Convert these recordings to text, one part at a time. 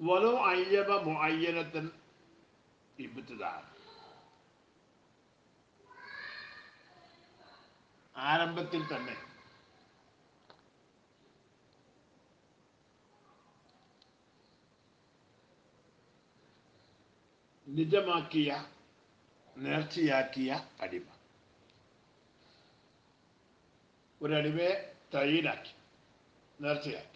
വലോ അയ്യബ മുഅയ്യനത്തൻ ഇബ്തിദാ, ആരംഭത്തിൽ തന്നെ നിജമാക്കിയ നേർച്ചയാക്കിയ അടിമ, ഒരടിമയെ തയ്യനാക്കി നേർച്ചയാക്കി,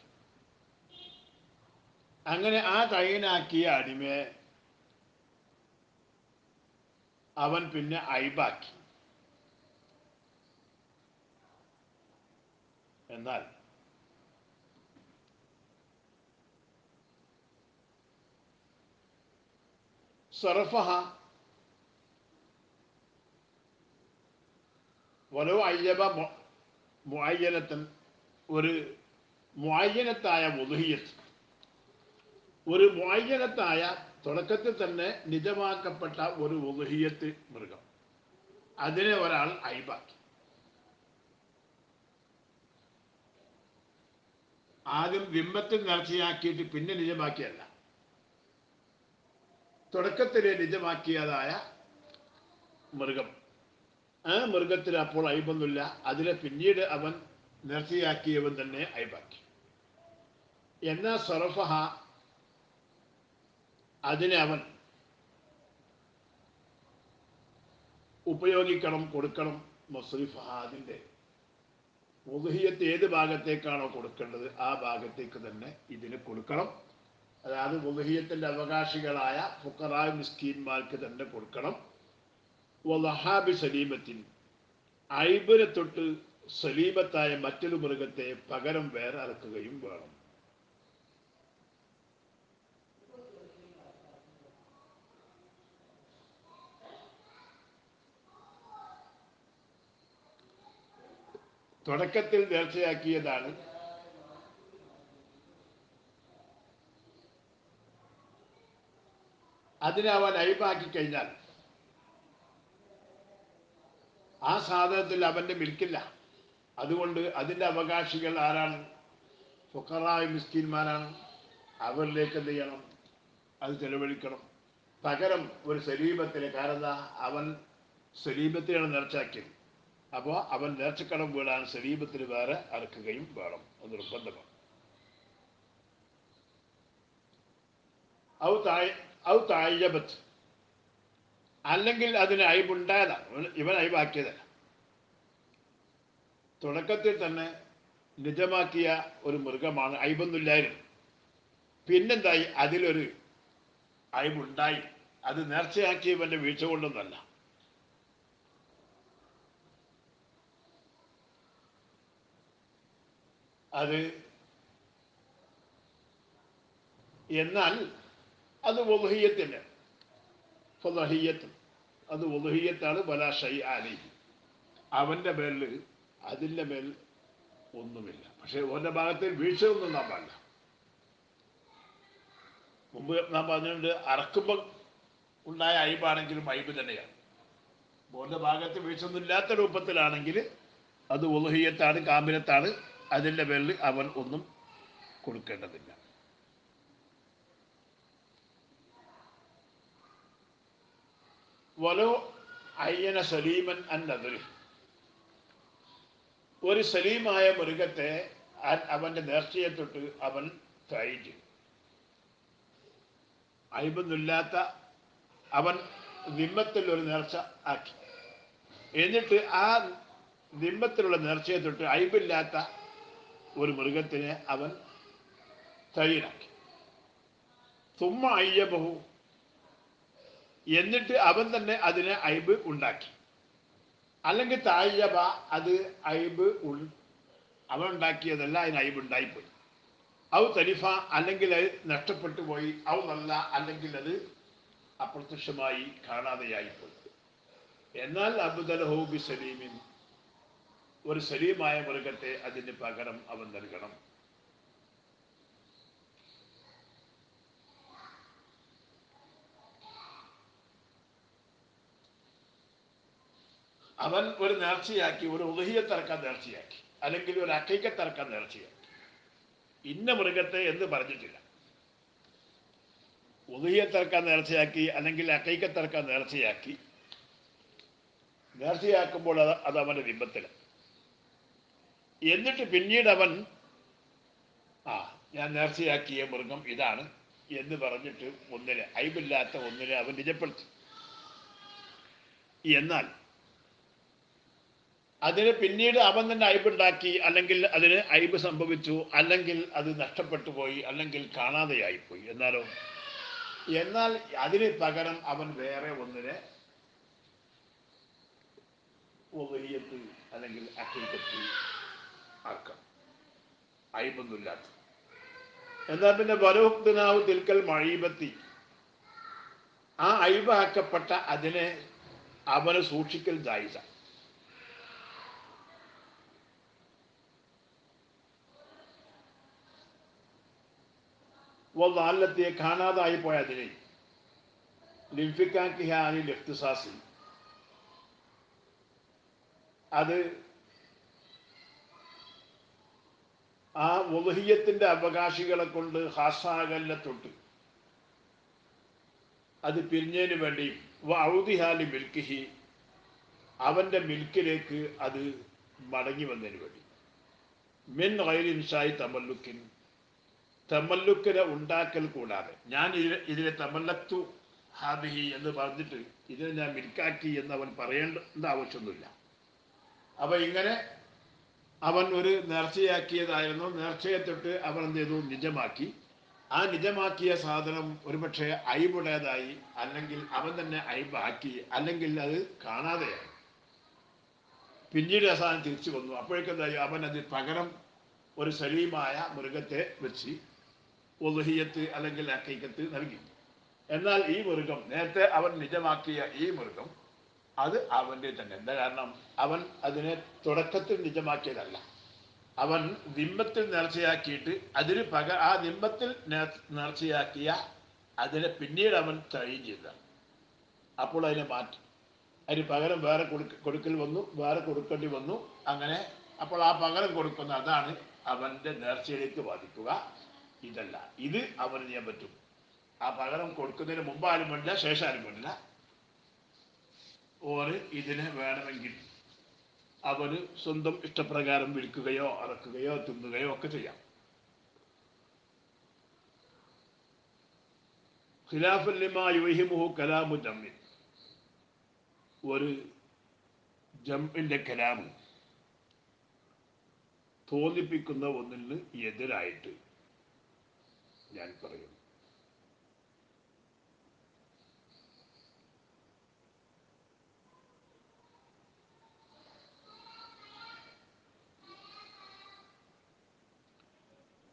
അങ്ങനെ ആ തയ്യനാക്കിയ അടിമയെ അവൻ പിന്നെ അയ്ബാക്കി. എന്നാൽ സറഫഹ വലോ അയ്യബ മുഅയ്യനത്തൻ, ഒരു മുഅയ്യനത്തായ ഉദ്ഹിയ്യത്ത്, ഒരു മുഅയ്യനത്തായ തുടക്കത്തിൽ തന്നെ നിജമാക്കപ്പെട്ട ഒരു ഉദ്ഹിയ്യത്ത് മൃഗം, അതിനെ ഒരാൾ അയ്ബാക്കി. ആദ്യം ദിമ്മത്തിൽ നേർച്ചയാക്കിയിട്ട് പിന്നെ നിജമാക്കിയല്ല, തുടക്കത്തിലെ നിജമാക്കിയതായ മൃഗം, ആ മൃഗത്തിന് അപ്പോൾ അയ്ബൊന്നുമില്ല. അതിനെ പിന്നീട് അവൻ നേർച്ചയാക്കിയവൻ തന്നെ അയ്ബാക്കി. എന്നാൽ സറഫഹ, അതിനെ അവൻ ഉപയോഗിക്കണം, കൊടുക്കണം. മുസ്രിഫഹ, അതിൻ്റെ ഉദ്ഹിയ്യത്ത് ഏത് ഭാഗത്തേക്കാണോ കൊടുക്കേണ്ടത് ആ ഭാഗത്തേക്ക് തന്നെ ഇതിന് കൊടുക്കണം. അതായത് ഉദ്ഹിയ്യത്തിൻ്റെ അവകാശികളായ ഫുഖറാ മിസ്കീന്മാർക്ക് തന്നെ കൊടുക്കണം. വലഹാബി സലീമത്തിൻ, ഐബിനെ തൊട്ട് സലീമത്തായ മറ്റൊരു മൃഗത്തെ പകരം വേറെ അറക്കുകയും വേണം. തുടക്കത്തിൽ നേർച്ചയാക്കിയതാണ്, അതിനെ അവൻ അയ്ബാക്കി കഴിഞ്ഞാൽ ആ സാധനത്തിൽ അവൻ്റെ മിൽക്കില്ല. അതുകൊണ്ട് അതിൻ്റെ അവകാശികൾ ആരാണ്? ഫുഖറായ മിസ്കീന്മാരാണ്. അവരിലേക്ക് എന്ത് ചെയ്യണം? അത് ചെലവഴിക്കണം. പകരം ഒരു സലീമത്തിന്, കാരണം അവൻ സലീമത്തിനാണ് നേർച്ചയാക്കിയത്, അപ്പോൾ അവൻ നേർച്ചക്കടം വീടാൻ സലീമത്തിന് വേറെ അറക്കുകയും വേണം. അത് നിർബന്ധമാണ്. ഔ തായ്യബത്ത്, അല്ലെങ്കിൽ അതിന് അയ്ബുണ്ടായതാണ്, ഇവൻ അയ്ബാക്കിയതല്ല. തുടക്കത്തിൽ തന്നെ നിജമാക്കിയ ഒരു മൃഗമാണ്, അയ്ബൊന്നുമില്ലായിരുന്നു. പിന്നെന്തായി? അതിലൊരു അയ്ബുണ്ടായി. അത് നേർച്ചയാക്കിയവൻ്റെ വീഴ്ച കൊണ്ടൊന്നല്ല. അത് എന്നാൽ അത് ഉദ്ഹിയ്യത്തിൻ്റെ ഫളഹിയ്യത്ത്, അത് ഉദ്ഹിയ്യത്താണ്. വലാ ഷൈഅ അലൈഹി, അവൻ്റെ മേലിൽ അതിൻ്റെ മേൽ ഒന്നുമില്ല. പക്ഷേ ഓൻ്റെ ഭാഗത്തിൽ വീഴ്ചയൊന്നും നാം പാടില്ല. മുമ്പ് നാം പറഞ്ഞിട്ടുണ്ട്, അറക്കുമ്പോൾ ഉണ്ടായ അയ്ബാണെങ്കിലും അയ്ബ് തന്നെയാണ്. ഓൻ്റെ ഭാഗത്ത് വീഴ്ചയൊന്നും ഇല്ലാത്ത രൂപത്തിലാണെങ്കിൽ അത് ഉദ്ഹിയ്യത്താണ്, കാമിലത്താണ്. അതിൻ്റെ പേരിൽ അവൻ ഒന്നും കൊടുക്കേണ്ടതില്ല. വലോ അയ്യന സലീമൻ അന്നദരി, ഒരു സലീമായ മൃഗത്തെ അവൻ്റെ നേർച്ചയെ തൊട്ട് അവൻ തൈ ചെയ്തു. അയ്ബൊന്നുമില്ലാത്ത അവൻ ദിമ്മത്തിൽ ഒരു നേർച്ച ആക്കി. എന്നിട്ട് ആ ദിമ്മത്തിലുള്ള നേർച്ചയെ തൊട്ട് അയ്ബില്ലാത്ത ഒരു മൃഗത്തിനെ അവൻ തയ്യനാക്കി. തുമ്മ അയ്യബഹു, എന്നിട്ട് അവൻ തന്നെ അതിനെ അയ്ബ് ഉണ്ടാക്കി. അല്ലെങ്കിൽ തായ്യബ, അത് അയ്ബ് അവൻ ഉണ്ടാക്കിയതല്ല, അതിന് അയ്ബ് ഉണ്ടായിപ്പോയി. ഔ തരിഫ, അല്ലെങ്കിൽ അത് നഷ്ടപ്പെട്ടു പോയി. ഔ നല്ല, അല്ലെങ്കിൽ അത് അപ്രത്യക്ഷമായി കാണാതെയായിപ്പോയി. എന്നാൽ അബ്ദലഹു ബി സലീമിൻ, ഒരു സലീമായ മൃഗത്തെ അതിന് പകരം അവൻ നൽകണം. അവൻ ഒരു നേർച്ചയാക്കി, ഒരു ഉദ്ഹിയ്യത്തിറക്കാൻ നേർച്ചയാക്കി, അല്ലെങ്കിൽ ഒരു അക്കീക്കത്തിറക്കാൻ നേർച്ചയാക്കി. ഇന്ന മൃഗത്തെ എന്ന് പറഞ്ഞിട്ടില്ല. ഉദഹിയത്തിറക്കാൻ നേർച്ചയാക്കി അല്ലെങ്കിൽ അക്കൈക്കത്തിറക്കാൻ നേർച്ചയാക്കുമ്പോൾ അത് അവൻ്റെ ബിംബത്തിലാണ്. എന്നിട്ട് പിന്നീട് അവൻ ഞാൻ നേർച്ചയാക്കിയ മൃഗം ഇതാണ് എന്ന് പറഞ്ഞിട്ട് അയ്ബില്ലാത്ത ഒന്നിനെ അവൻ നിജപ്പെടുത്തി. എന്നാൽ അതിന് പിന്നീട് അവൻ തന്നെ അയ്ബുണ്ടാക്കി, അല്ലെങ്കിൽ അതിന് അയ്ബ് സംഭവിച്ചു, അല്ലെങ്കിൽ അത് നഷ്ടപ്പെട്ടു പോയി, അല്ലെങ്കിൽ കാണാതെയായിപ്പോയി. എന്നാൽ അതിന് പകരം അവൻ വേറെ ഒന്നിനെ ഉദഹിയത്ത് അല്ലെങ്കിൽ അഖീഖത്ത് ആക്കാം, അയ്ബൊന്നുമില്ലാത്ത. എന്നാൽ പിന്നെ വലോക്തനാവ് തിൽക്കൽ മഴീബത്തി, ആ അയ്ബാക്കപ്പെട്ട അതിനെ അവന് സൂക്ഷിക്കൽ ജായിസ. വല്ലാലത്തെ കാണാതായി പോയ അതിനെ ലിംഫിക്കാക്കി ലിഫ്തിസാസി, അത് ആ ഉദഹിയത്തിന്റെ അവകാശികളെ കൊണ്ട് ഹാസാകലിനെ തൊട്ട് അത് പിരിഞ്ഞതിന് വേണ്ടി ഔദിഹാലി മിൽക്കിഹി, അവന്റെ മിൽക്കിലേക്ക് അത് മടങ്ങി വന്നതിന് വേണ്ടി. മിൻ ഗൈരി ഇൻഷായി തമല്ലുക്കിനെ ഉണ്ടാക്കൽ കൂടാതെ, ഞാൻ ഇതിനെ തമല്ലത്തു ഹാദിഹി എന്ന് പറഞ്ഞിട്ട് ഇതിനെ ഞാൻ മിൽക്കാക്കി എന്ന് അവൻ പറയേണ്ട ആവശ്യമൊന്നുമില്ല. അപ്പൊ ഇങ്ങനെ അവൻ ഒരു നേർച്ചയാക്കിയതായിരുന്നു, നേർച്ചയെ തൊട്ട് അവൻ എന്ത് ചെയ്തു, നിജമാക്കി. ആ നിജമാക്കിയ സാധനം ഒരുപക്ഷെ അയ്ബുടേതായി, അല്ലെങ്കിൽ അവൻ തന്നെ അയ്ബാക്കി, അല്ലെങ്കിൽ അത് കാണാതെയായി. പിന്നീട് ആ സാധനം തിരിച്ചു വന്നു. അപ്പോഴേക്കെന്തായി, അവൻ അതിന് പകരം ഒരു സലീമായ മൃഗത്തെ വെച്ച് ഉദ്ഹിയത്ത് അല്ലെങ്കിൽ അഖീഖത്ത് നൽകി. എന്നാൽ ഈ മൃഗം, നേരത്തെ അവൻ നിജമാക്കിയ ഈ മൃഗം, അത് അവൻ്റെ തന്നെ. എന്താ കാരണം, അവൻ അതിനെ തുടക്കത്തിൽ നിജമാക്കിയതല്ല. അവൻ ദിമ്മത്തിൽ നേർച്ചയാക്കിയിട്ട് അതിന് ആ ദിമ്മത്തിൽ നേർച്ചയാക്കിയ അതിനെ പിന്നീട് അവൻ തഴയും ചെയ്തതാണ്. അപ്പോൾ അതിനെ മാറ്റി, അതിന് പകരം വേറെ കൊടുക്കൽ വന്നു, വേറെ കൊടുക്കേണ്ടി വന്നു. അങ്ങനെ അപ്പോൾ ആ പകരം കൊടുക്കുന്ന അതാണ് അവൻ്റെ നേർച്ചയിലേക്ക് ബാധിക്കുക. ഇതല്ല, ഇത് അവന് ചെയ്യാൻ പറ്റും. ആ പകരം കൊടുക്കുന്നതിന് മുമ്പാലും വേണ്ടില്ല, ശേഷമാലും വേണ്ടില്ല. ഓര് ഇതിനെ വേണമെങ്കിൽ അവന് സ്വന്തം ഇഷ്ടപ്രകാരം വിൽക്കുകയോ അറക്കുകയോ തിന്നുകയോ ഒക്കെ ചെയ്യാം. ഖിലാഫൻ ലിമാ യുഹിമുഹു കലാമു ജമ്മിൻ, ഒരു ജമ്മിന്റെ കലാമ് തോന്നിപ്പിക്കുന്ന ഒന്നിന് എതിരായിട്ട് ഞാൻ പറയുന്നു.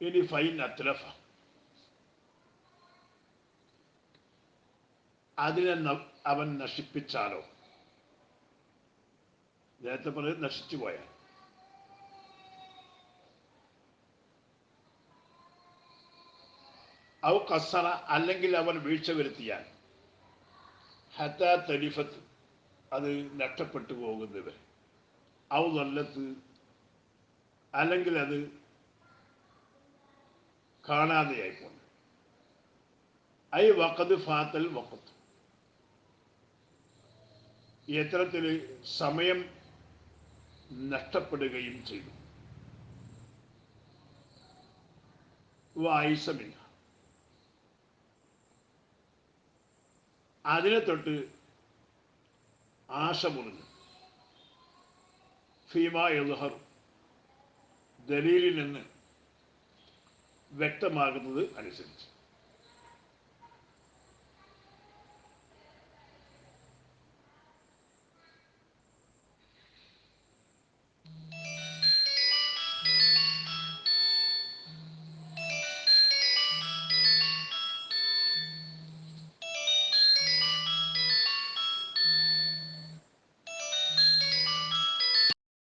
ഇനി ഫൈൻ അത്ലഫ, അതിനെ അവൻ നശിപ്പിച്ചാലോ, നേരത്തെ പറഞ്ഞത് നശിച്ചു പോയാൽ, ഔ കസറ, അല്ലെങ്കിൽ അവൻ വീഴ്ച വരുത്തിയാൽ, ഹത്താ തലിഫത്ത്, അത് നഷ്ടപ്പെട്ടു പോകുന്നവർ, ഔ നല്ലത്ത്, അല്ലെങ്കിൽ അത് കാണാതെയായി പോകുന്നു. ഐ വഖദ് ഫാത്തൽ വഖത്ത്, യത്രത്തിൽ സമയം നഷ്ടപ്പെടുകയും ചെയ്തു. വായിസമില്ല, അതിനെ തൊട്ട് ആശ മുറിഞ്ഞു. ഫീമാ യദ്ഹർ, ദലീലിൽ നിന്ന് വ്യക്തമാകുന്നത് അനുസരിച്ച്.